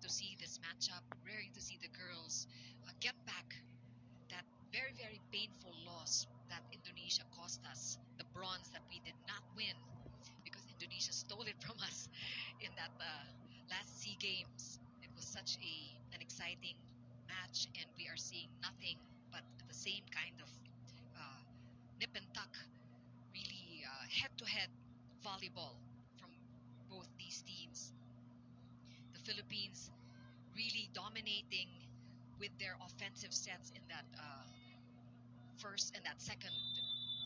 to see this matchup, raring to see the girls get back that very, very painful loss that Indonesia cost us, the bronze that we did not win because Indonesia stole it from us in that last SEA Games. It was such an exciting match, and we are seeing nothing but the same kind of uh, nip and tuck, really head-to-head volleyball from both these teams. The Philippines really dominating with their offensive sets in that first and that second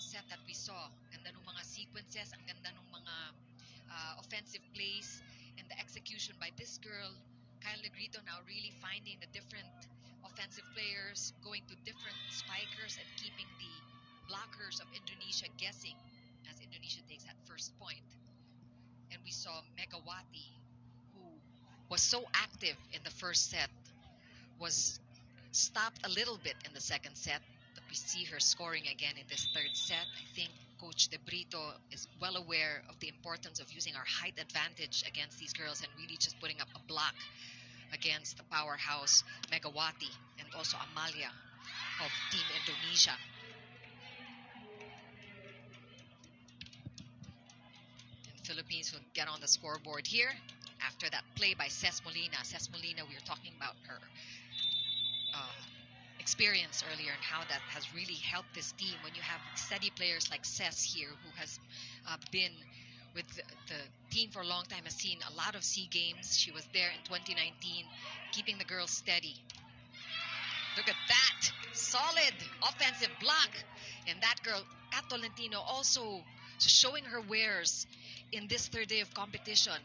set that we saw. Ganda ng mga sequences, ang ganda ng mga offensive plays, and the execution by this girl, Kyle Negrito, now really finding the different offensive players, going to different spikers and keeping the blockers of Indonesia guessing as Indonesia takes that first point. And we saw Megawati, who was so active in the first set, was stopped a little bit in the second set, but we see her scoring again in this third set. I think Coach De Brito is well aware of the importance of using our height advantage against these girls and really just putting up a block against the powerhouse Megawati and also Amalia of Team Indonesia. And Philippines will get on the scoreboard here after that play by Ces Molina. Ces Molina, we were talking about her experience earlier and how that has really helped this team when you have steady players like Ces here, who has been with the team for a long time, has seen a lot of SEA Games. She was there in 2019, keeping the girls steady. Look at that solid offensive block, and that girl Kat Tolentino also showing her wares in this third day of competition.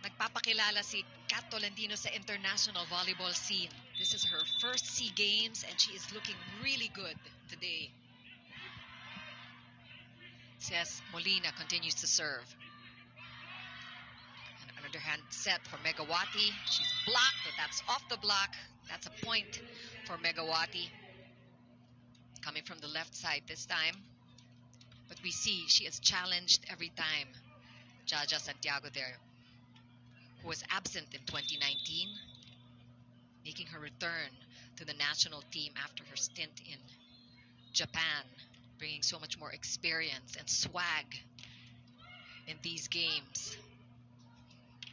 Nagpapakilala si Kat Tolentino sa international volleyball scene. This is her first SEA Games, and she is looking really good today. Ces Molina continues to serve. And another hand set for Megawati. She's blocked, but that's off the block. That's a point for Megawati. Coming from the left side this time. But we see she is challenged every time. Jaja Santiago there, who was absent in 2019, making her return to the national team after her stint in Japan, bringing so much more experience and swag in these games.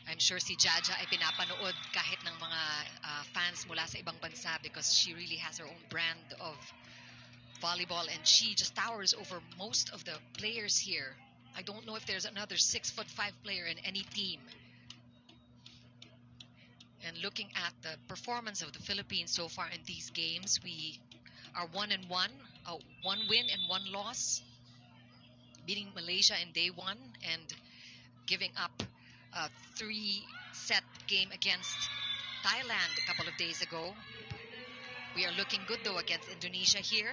I'm sure si Jaja ay pinapanood kahit ng mga fans mula sa ibang bansa because she really has her own brand of volleyball and she just towers over most of the players here. I don't know if there's another 6'5" player in any team. And looking at the performance of the Philippines so far in these games, we are 1-1, one win and one loss, beating Malaysia in day one and giving up a 3-set game against Thailand a couple of days ago. We are looking good though against Indonesia here.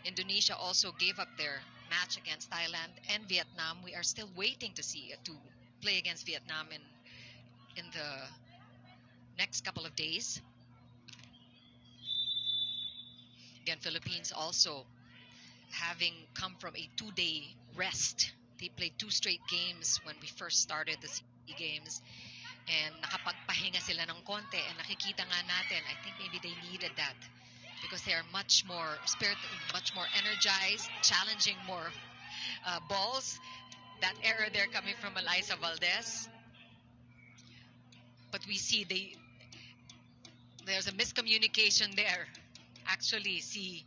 Indonesia also gave up their match against Thailand and Vietnam. We are still waiting to see to play against Vietnam in the next couple of days. Again, Philippines also having come from a 2-day rest. They played 2 straight games when we first started the SEA Games. And nakapagpahinga sila ng konti. And nakikita nga natin, I think maybe they needed that. Because they are much more spirited, much more energized, challenging more balls. That error there coming from Eliza Valdez. But we see there's a miscommunication there. Actually, see,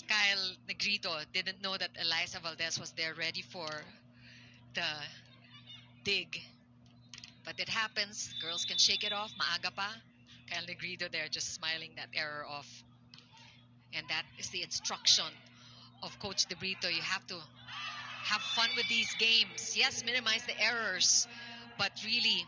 Kyle Negrito didn't know that Eliza Valdez was there ready for the dig. But it happens. Girls can shake it off. Maaga pa. Kyle Negrito there just smiling that error off. And that is the instruction of Coach De Brito. You have to have fun with these games. Yes, minimize the errors, but really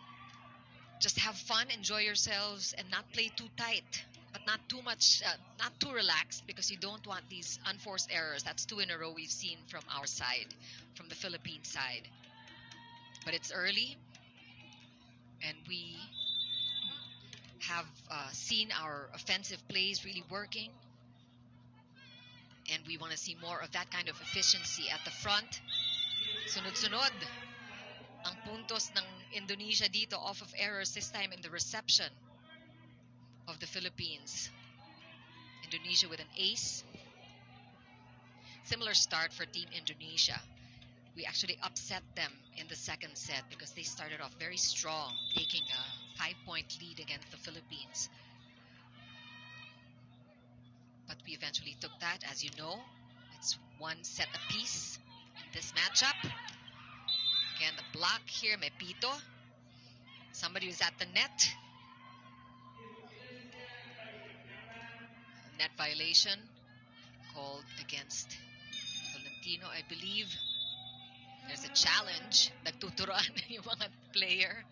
just have fun, enjoy yourselves, and not play too tight, but not too much, not too relaxed, because you don't want these unforced errors. That's 2 in a row we've seen from our side, from the Philippine side. But it's early, and we have seen our offensive plays really working. And we want to see more of that kind of efficiency at the front. Sunod-sunod ang puntos ng Indonesia dito off of errors, this time in the reception of the Philippines. Indonesia with an ace. Similar start for Team Indonesia. We actually upset them in the second set because they started off very strong, taking a 5-point lead against the Philippines. But we eventually took that. As you know, it's 1 set apiece in this matchup. Again, the block here, Mepito. Somebody was at the net. Net violation called against Tolentino, I believe. There's a challenge. Nagtuturoan yung mga player.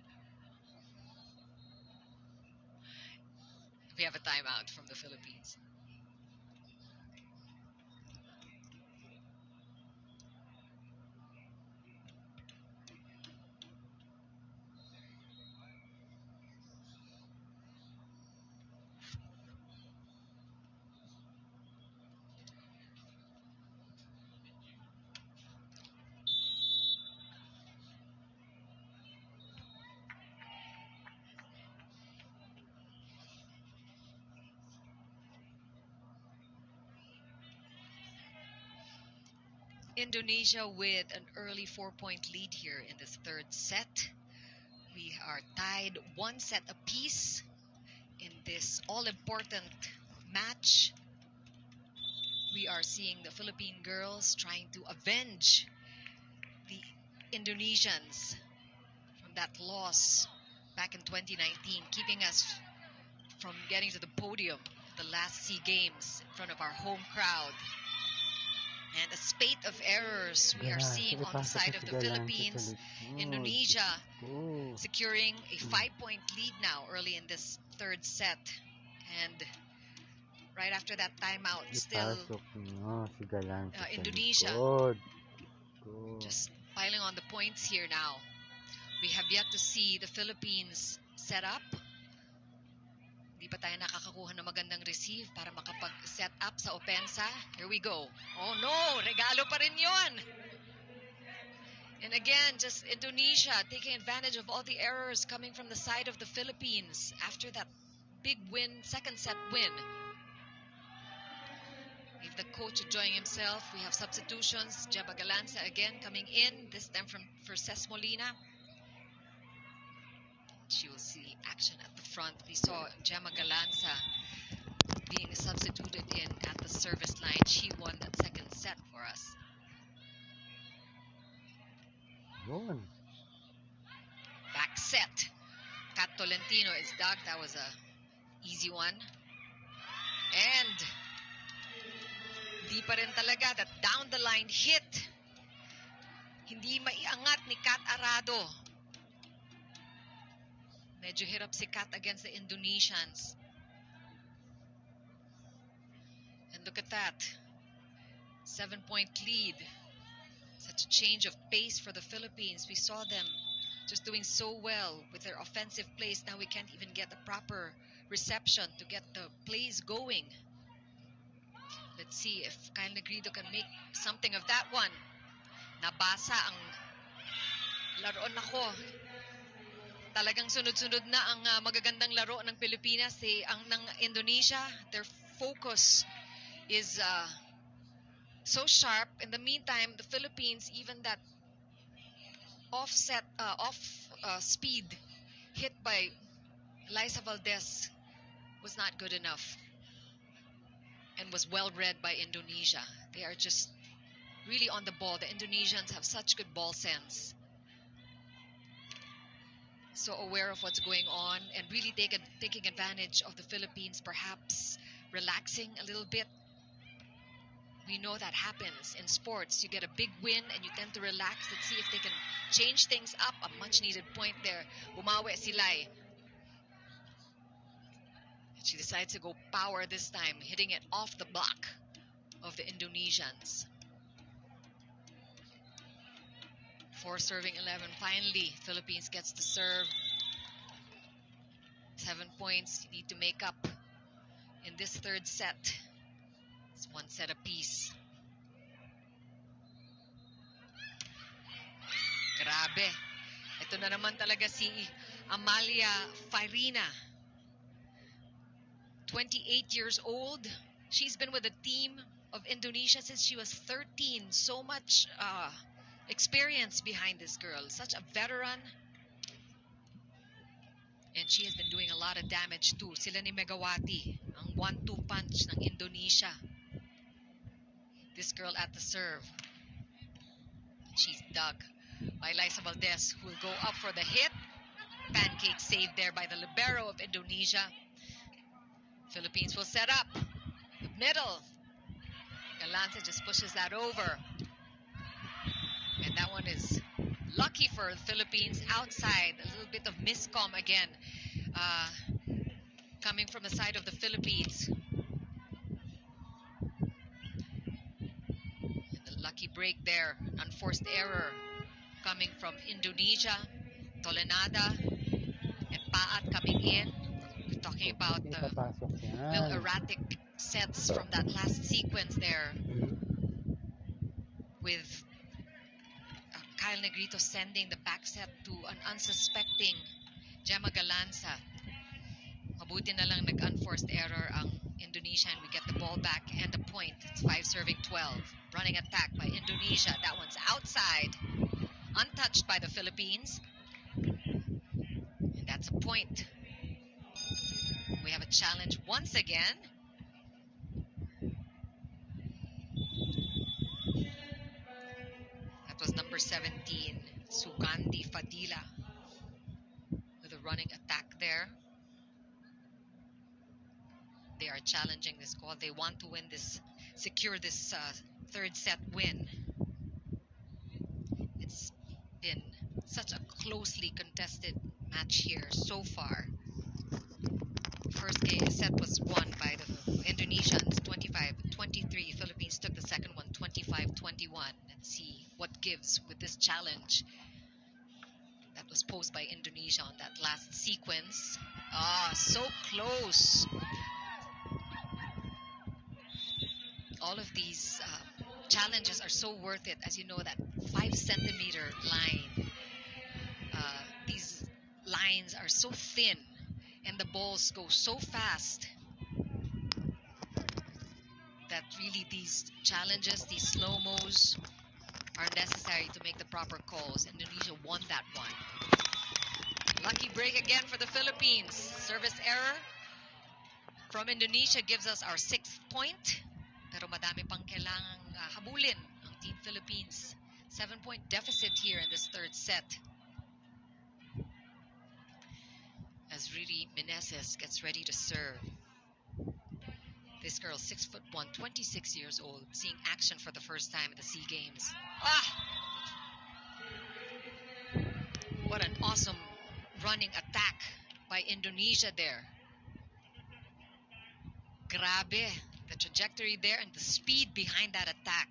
We have a timeout from the Philippines. Indonesia with an early 4-point lead here in this third set. We are tied 1 set apiece in this all-important match. We are seeing the Philippine girls trying to avenge the Indonesians from that loss back in 2019, keeping us from getting to the podium the last SEA Games in front of our home crowd. And a spate of errors we are seeing on the side of the Philippines. Indonesia securing a 5-point lead now early in this third set. And right after that timeout, still Indonesia just piling on the points here now. We have yet to see the Philippines set up. Hindi pa tayo nakakakuha ng magandang receive para makapag-set up sa opensa. Here we go. Oh no! Regalo pa rin yun! And again, just Indonesia taking advantage of all the errors coming from the side of the Philippines after that big win, second set win. If the coach enjoying himself, we have substitutions. Jeba Galanza again coming in, this time for Ces Molina. She will see action at the front. We saw Gemma Galanza being substituted in at the service line. She won that second set for us. Back set. Kat Tolentino is dug. That was a easy one. And di pa rin talaga that down the line hit. Hindi maiangat ni Kat Arado. Medyo hirap si Kat against the Indonesians. And look at that. 7-point lead. Such a change of pace for the Philippines. We saw them just doing so well with their offensive plays. Now we can't even get the proper reception to get the plays going. Let's see if Kyle Negrido can make something of that one. Nabasa ang laruan ako. Talagang sunod-sunod na ang magagandang laro ng Pilipinas. Ang ng Indonesia, their focus is so sharp. In the meantime, the Philippines, even that off speed hit by Liza Valdez was not good enough and was well read by Indonesia. They are just really on the ball. The Indonesians have such good ball sense. So aware of what's going on and really taking advantage of the Philippines, perhaps relaxing a little bit. We know that happens in sports. You get a big win and you tend to relax. Let's see if they can change things up. A much-needed point there. Bumawi si Lai. She decides to go power this time, hitting it off the block of the Indonesians. 4 serving 11. Finally, Philippines gets to serve. 7 points you need to make up in this third set. It's 1 set apiece. Grabe. Ito na naman talaga si Amalia Farina. 28 years old. She's been with the team of Indonesia since she was 13. So much experience behind this girl. Such a veteran. And she has been doing a lot of damage too. Sila ni Megawati, ang 1-2 punch ng Indonesia. This girl at the serve. She's dug by Liza Valdez, who will go up for the hit. Pancake saved there by the libero of Indonesia. Philippines will set up. The middle. Galante just pushes that over. And that one is lucky for the Philippines outside. A little bit of miscom again. Coming from the side of the Philippines. And the lucky break there. Unforced error coming from Indonesia. Tolenada and Paat coming in. We're talking about the little erratic sets from that last sequence there. With Kyle Negrito sending the back set to an unsuspecting Gemma Galanza. Mabuti na lang nag-unforced error ang Indonesia and we get the ball back and a point. It's 5-12. Running attack by Indonesia. That one's outside. Untouched by the Philippines. And that's a point. We have a challenge once again. That was number 17, Sugandi Fadila, with a running attack there. They are challenging this call. They want to win this, secure this third set win. It's been such a closely contested match here so far. First set was won by the Indonesians, 25-23. Philippines took the second one, 25-21. Let's see what gives with this challenge that was posed by Indonesia on that last sequence. So close. All of these challenges are so worth it. As you know, that 5-centimeter line, these lines are so thin and the balls go so fast that really these challenges, these slow-mos are necessary to make the proper calls. Indonesia won that one. Lucky break again for the Philippines. Service error from Indonesia gives us our 6th point. Pero madami pang kailangang habulin ang Team Philippines. 7-point deficit here in this third set. As Riri Meneses gets ready to serve. This girl, 6'1", 26 years old, seeing action for the first time at the SEA Games. What an awesome running attack by Indonesia there. Grabe, the trajectory there and the speed behind that attack.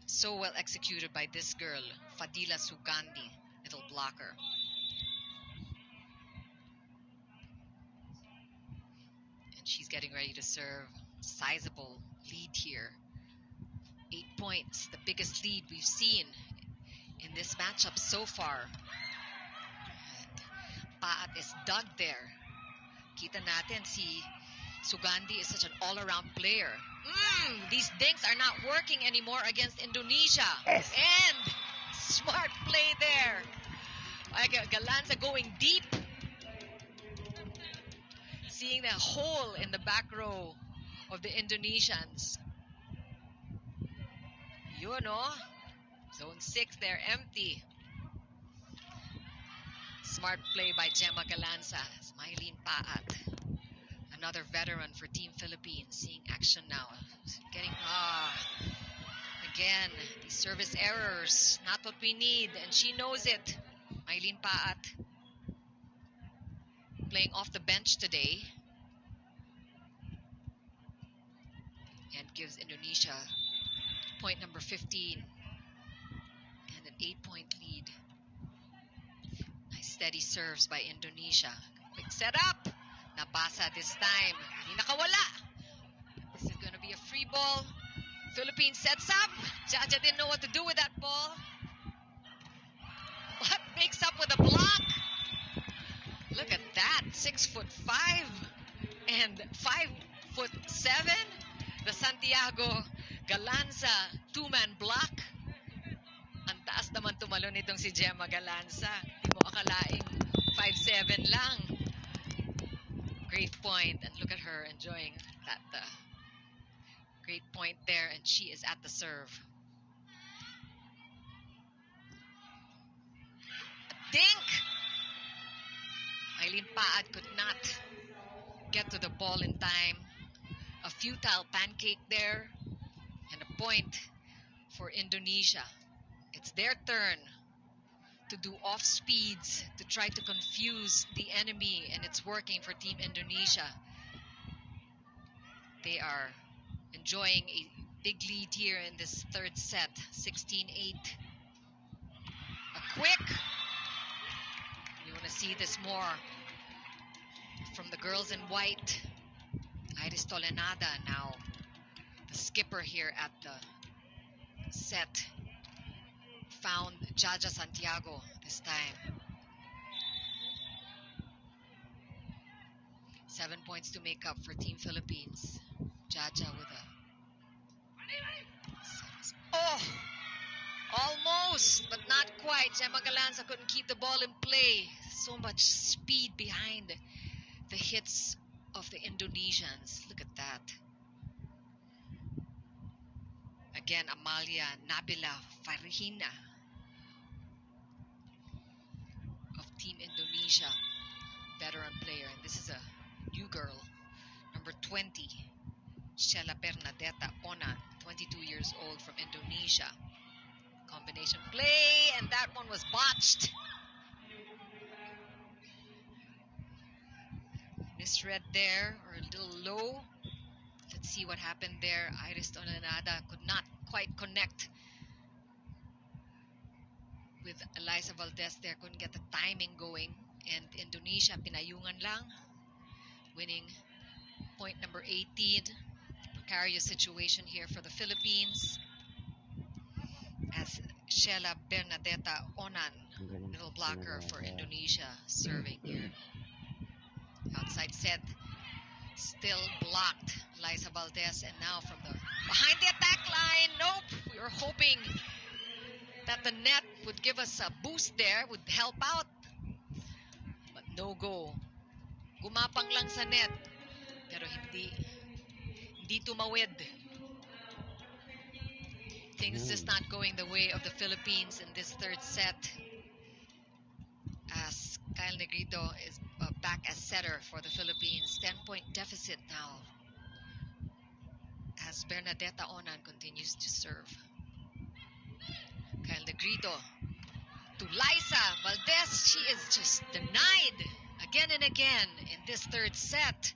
So well executed by this girl, Fadila Sugandi, little blocker. She's getting ready to serve. Sizable lead here. 8 points, the biggest lead we've seen in this matchup so far. And Paat is dug there. Kita natin si Sugandi is such an all-around player. These dinks are not working anymore against Indonesia. Yes. And smart play there. Galanza going deep. Seeing the hole in the back row of the Indonesians. Zone 6 there, empty. Smart play by Gemma Galanza. Smilene Paat. Another veteran for Team Philippines. Seeing action now. Getting, again, these service errors. Not what we need, and she knows it. Smilene Paat. Playing off the bench today. And gives Indonesia point number 15. And an 8-point lead. Nice steady serves by Indonesia. Quick setup. Nabasa this time. Hindi nakawala. This is going to be a free ball. Philippines sets up. Jaja didn't know what to do with that ball. What makes up with a block? Look at that, 6'5" and 5'7". The Santiago Galanza two-man block. Ang taas naman tumalon itong si Gemma Galanza. Di mo akalaing 5'7" lang. Great point, and look at her enjoying that great point there, and she is at the serve. A dink! Eileen Paad could not get to the ball in time. A futile pancake there, and a point for Indonesia. It's their turn to do off speeds to try to confuse the enemy, and it's working for Team Indonesia. They are enjoying a big lead here in this third set, 16-8. A quick, you want to see this more from the girls in white. Iris Tolenada now the skipper here at the set. Found Jaja Santiago this time. 7 points to make up for Team Philippines. Jaja with a... Oh! Almost, but not quite. Gemma Galanza couldn't keep the ball in play. So much speed behind the hits of the Indonesians. Look at that. Again, Amalia Nabila Farihina of Team Indonesia. Veteran player. And this is a new girl. Number 20. Sheila Bernadetta Onan. 22 years old from Indonesia. Combination play, and that one was botched. Misread there, or a little low. Let's see what happened there. Iris Tolenada could not quite connect with Eliza Valdez there. Couldn't get the timing going. And Indonesia, pinayungan lang. Winning point number 18. Precarious situation here for the Philippines. As Sheila Bernadetta Onan, middle blocker for Indonesia, serving here. Outside set, still blocked. Liza Valdez, and now from the behind the attack line. Nope. We were hoping that the net would give us a boost there, would help out. But no go. Gumapang lang sa net. Pero hindi tumawid. Things just not going the way of the Philippines in this third set. As Kyle Negrito is back as setter for the Philippines. 10-point deficit now. As Bernadetta Onan continues to serve. Kyle Negrito to Liza Valdez. She is just denied again and again in this third set.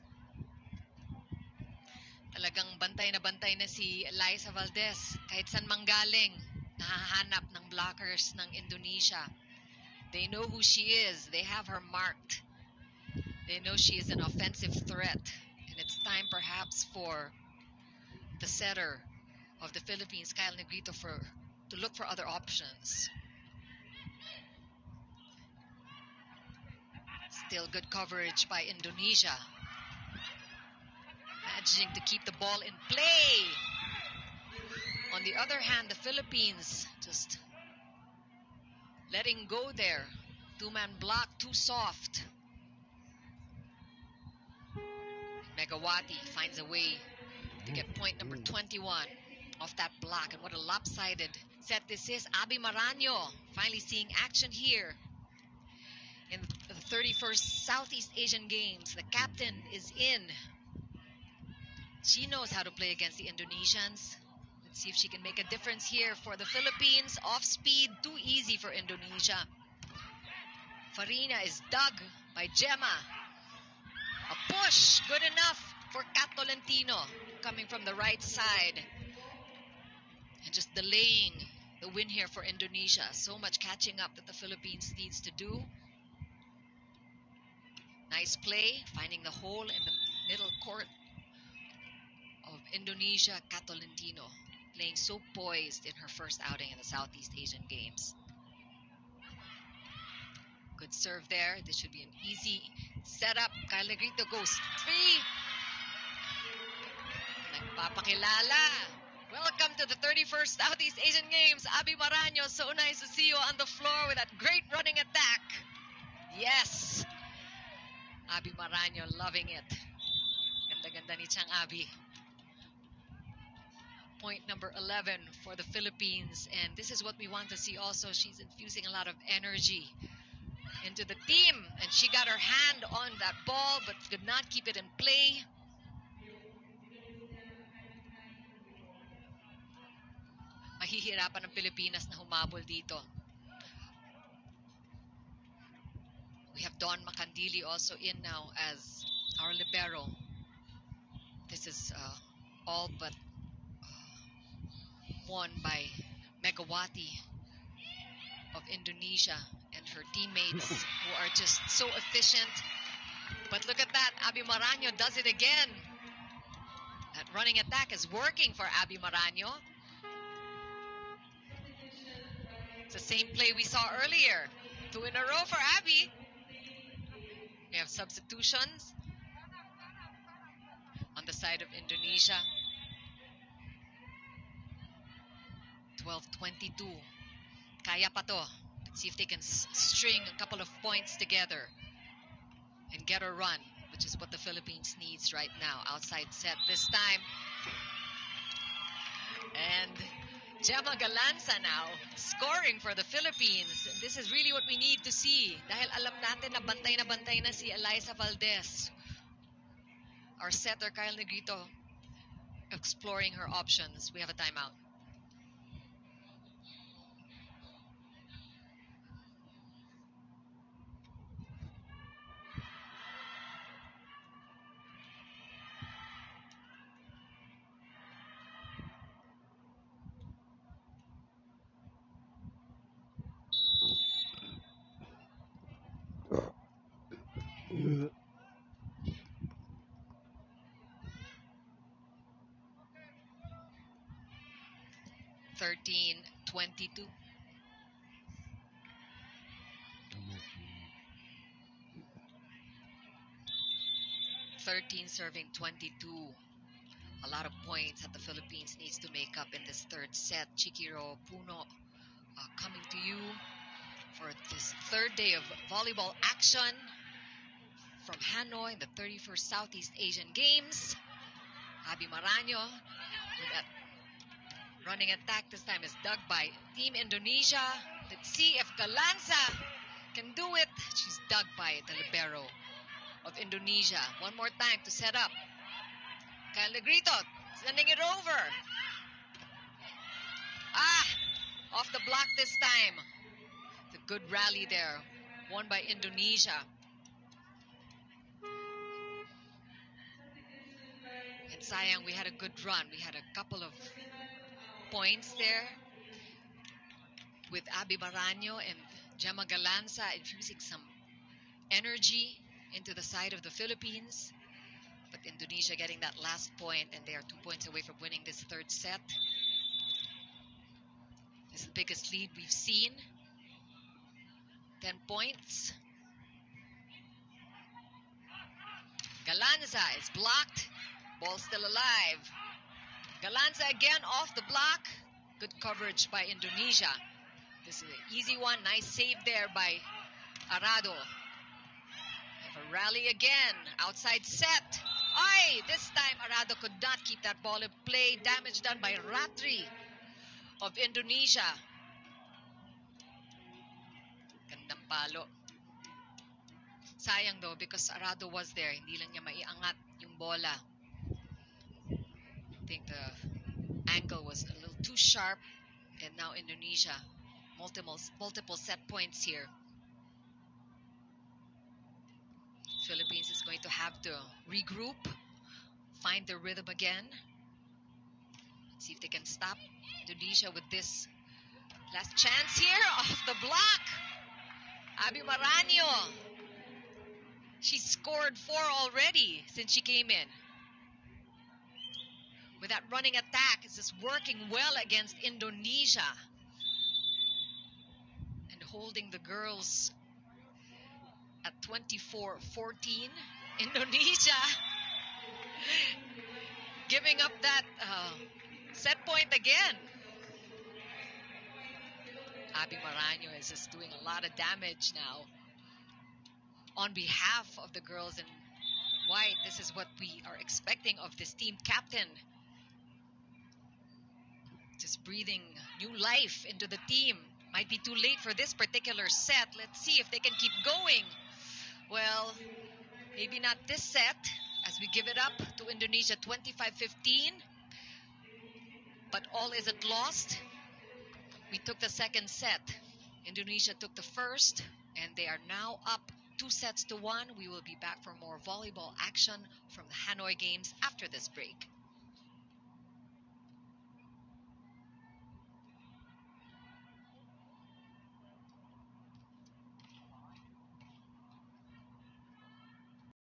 Talagang bantay na si Liza Valdez. Kahit san manggaling, nahahanap ng blockers ng Indonesia. They know who she is. They have her marked. They know she is an offensive threat. And it's time perhaps for the setter of the Philippines, Kyle Negrito, to look for other options. Still good coverage by Indonesia. Managing to keep the ball in play. On the other hand, the Philippines just letting go there. Two-man block, too soft. Megawati finds a way to get point number 21 off that block. And what a lopsided set this is. Abby Maraño finally seeing action here in the 31st Southeast Asian Games. The captain is in. She knows how to play against the Indonesians. Let's see if she can make a difference here for the Philippines. Off speed, too easy for Indonesia. Farina is dug by Gemma. A push, good enough for Kat Tolentino, coming from the right side. And just delaying the win here for Indonesia. So much catching up that the Philippines needs to do. Nice play, finding the hole in the middle court of Indonesia. Kat Tolentino playing so poised in her first outing in the Southeast Asian Games. Good serve there. This should be an easy setup. Kyle Negrito goes 3. Nagpapakilala. Welcome to the 31st Southeast Asian Games. Abby Maraño, so nice to see you on the floor with that great running attack. Yes. Abby Maraño loving it. Ganda-ganda ni Chang Abby. Point number 11 for the Philippines. And this is what we want to see also. She's infusing a lot of energy into the team. And she got her hand on that ball but could not keep it in play. Mahihirapan ng Pilipinas na humabol dito. We have Don Macandili also in now as our libero. This is all but won by Megawati of Indonesia and her teammates who are just so efficient. But look at that, Abby Maraño does it again. That running attack is working for Abby Maraño. It's the same play we saw earlier. 2 in a row for Abby. We have substitutions on the side of Indonesia. 12-22. Kaya pa to. Let's see if they can string a couple of points together and get a run, which is what the Philippines needs right now. Outside set this time. And Gemma Galanza now scoring for the Philippines. This is really what we need to see. Dahil alam natin na bantay na si Eliza Valdez. Our setter, Kyle Negrito, exploring her options. We have a timeout. Mm-hmm. 13-22. 13 serving 22. A lot of points that the Philippines needs to make up in this third set. Chikiro Puno coming to you for this third day of volleyball action from Hanoi, the 31st Southeast Asian Games. Abby Maraño with that running attack this time is dug by Team Indonesia. Let's see if Galanza can do it. She's dug by the libero of Indonesia. One more time to set up. Kyle Negrito sending it over. Off the block this time. The good rally there. Won by Indonesia. And sayang, we had a good run. We had a couple of points there with Abby Maraño and Gemma Galanza infusing some energy into the side of the Philippines. But Indonesia getting that last point, and they are 2 points away from winning this third set. This is the biggest lead we've seen. 10 points. Galanza is blocked. Ball still alive. Galanza again off the block. Good coverage by Indonesia. This is an easy one. Nice save there by Arado. Have a rally again. Outside set. This time Arado could not keep that ball in play. Damage done by Ratri of Indonesia. Gandang palo. Sayang though, because Arado was there. Hindi lang niya maiangat yung bola. I think the angle was a little too sharp. And now Indonesia, multiple set points here. Philippines is going to have to regroup, find their rhythm again. See if they can stop Indonesia with this last chance here off the block. Abby Maraño. She scored 4 already since she came in. With that running attack, it's just working well against Indonesia. And holding the girls at 24-14. Indonesia giving up that set point again. Abby Maraño is just doing a lot of damage now. On behalf of the girls in white, this is what we are expecting of this team captain. Just breathing new life into the team. Might be too late for this particular set. Let's see if they can keep going. Well, maybe not this set as we give it up to Indonesia 25-15. But all isn't lost. We took the second set. Indonesia took the first, and they are now up 2-1. We will be back for more volleyball action from the Hanoi Games after this break.